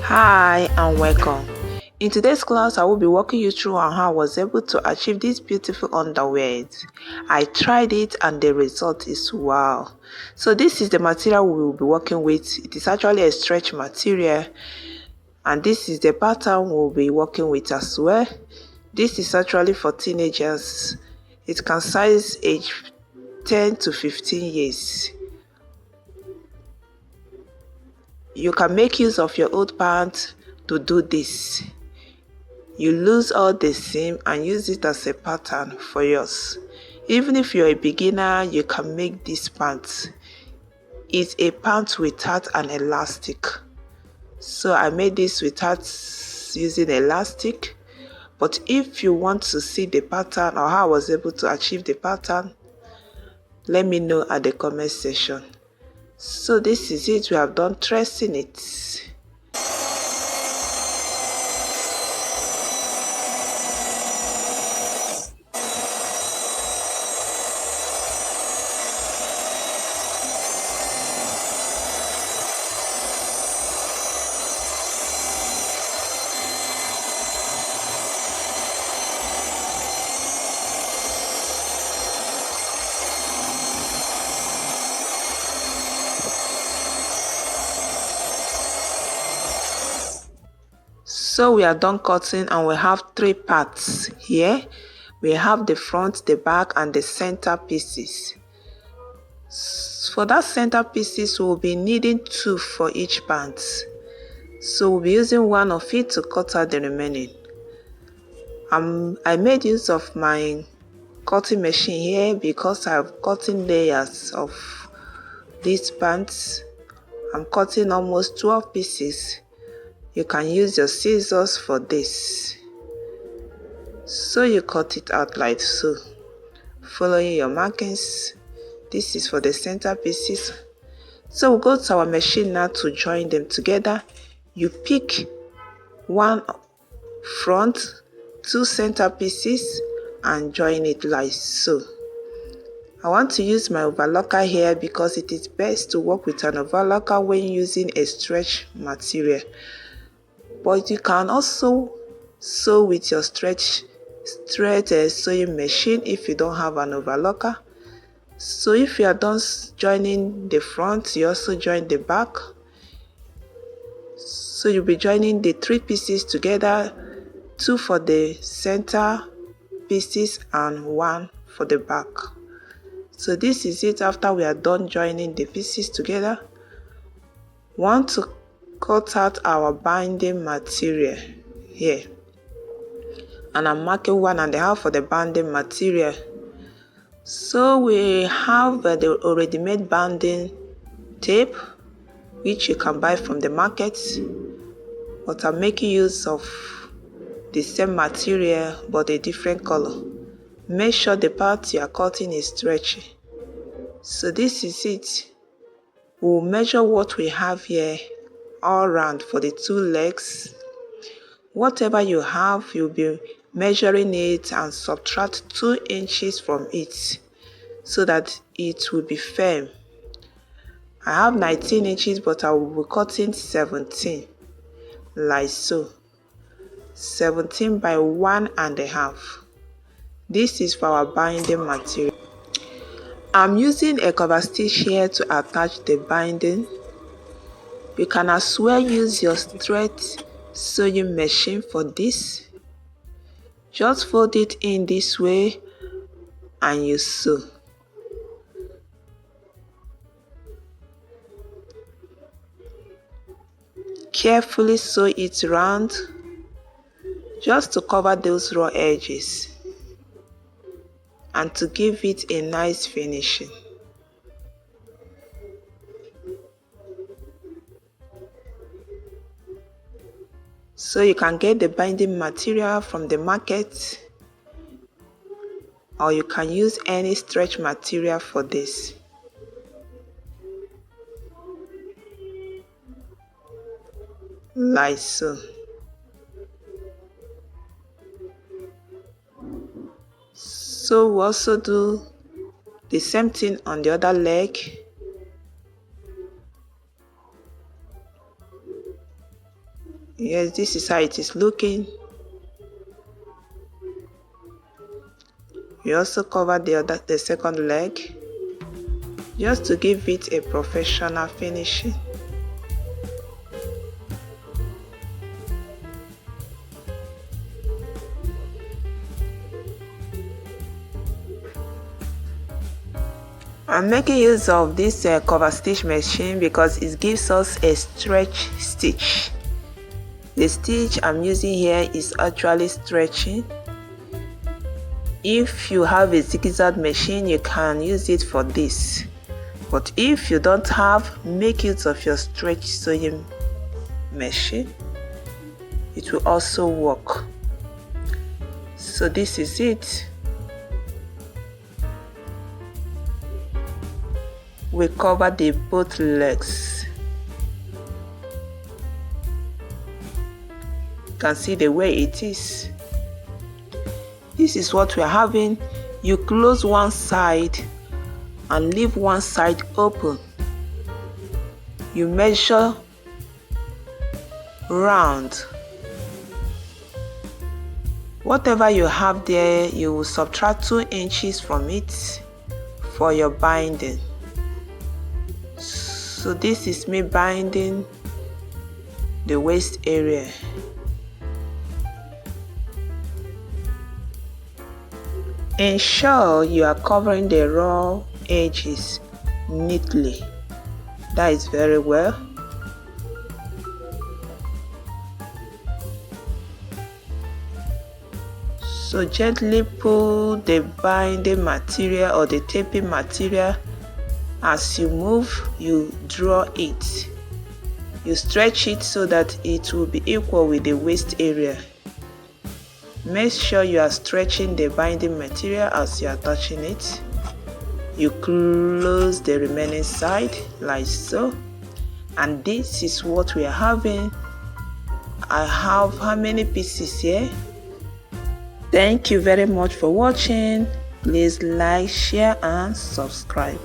Hi and welcome. In today's class, I will be walking you through on how I was able to achieve this beautiful underwear. I tried it and the result is wow. So this is the material we will be working with. It is actually a stretch material and this is the pattern we'll be working with as well. This is actually for teenagers. It can size age 10 to 15 years. You can make use of your old pants to do this. You lose all the seam and use it as a pattern for yours. Even if you're a beginner, you can make this pants. It's a pant without an elastic. So I made this without using elastic. But if you want to see the pattern or how I was able to achieve the pattern, let me know at the comment section. So this is it. We have done tracing it. So we are done cutting and we have three parts here. We have the front, the back and the center pieces. For that center pieces, we'll be needing two for each pant. So we'll be using one of it to cut out the remaining. I made use of my cutting machine here because I'm cutting layers of these pants. I'm cutting almost 12 pieces. You can use your scissors for this. So you cut it out like so, following your markings. This is for the center pieces. So we'll go to our machine now to join them together. You pick one front, two center pieces and join it like so. I want to use my overlocker here because it is best to work with an overlocker when using a stretch material. But you can also sew with your straight sewing machine if you don't have an overlocker. So if you are done joining the front, you also join the back. So you'll be joining the three pieces together, two for the center pieces and one for the back. So this is it after we are done joining the pieces together. Want to cut out our binding material here. And I'm marking 1.5 for the binding material. So we have the already made binding tape, which you can buy from the market, but I'm making use of the same material but a different color. Make sure the part you are cutting is stretchy. So this is it. We'll measure what we have here all round for the two legs. Whatever you have, you'll be measuring it and subtract 2 inches from it so that it will be firm. I have 19 inches but I will be cutting 17 like so. 17 by 1.5. This is for our binding material. I'm using a cover stitch here to attach the binding. You can as well use your straight sewing machine for this. Just fold it in this way and you sew. Carefully sew it round just to cover those raw edges and to give it a nice finishing. So you can get the binding material from the market or you can use any stretch material for this. Like so. So we also do the same thing on the other leg. Yes, this is how it is looking. We also cover the second leg just to give it a professional finishing. I'm making use of this cover stitch machine because it gives us a stretch stitch. The stitch I'm using here is actually stretching. If you have a zigzag machine, you can use it for this. But if you don't have, make use of your stretch sewing machine. It will also work. So this is it. We cover both legs. You can see the way it is. This is what we're having. You close one side and leave one side open. You measure round. Whatever you have there, you will subtract 2 inches from it for your binding. So this is me binding the waist area. Ensure you are covering the raw edges neatly. That is very well. So gently pull the binding material or the taping material. As you move, you draw it. You stretch it so that it will be equal with the waist area. Make sure you are stretching the binding material as you are touching it. You close the remaining side like so. And this is what we are having. I have how many pieces here? Thank you very much for watching. Please like, share and subscribe.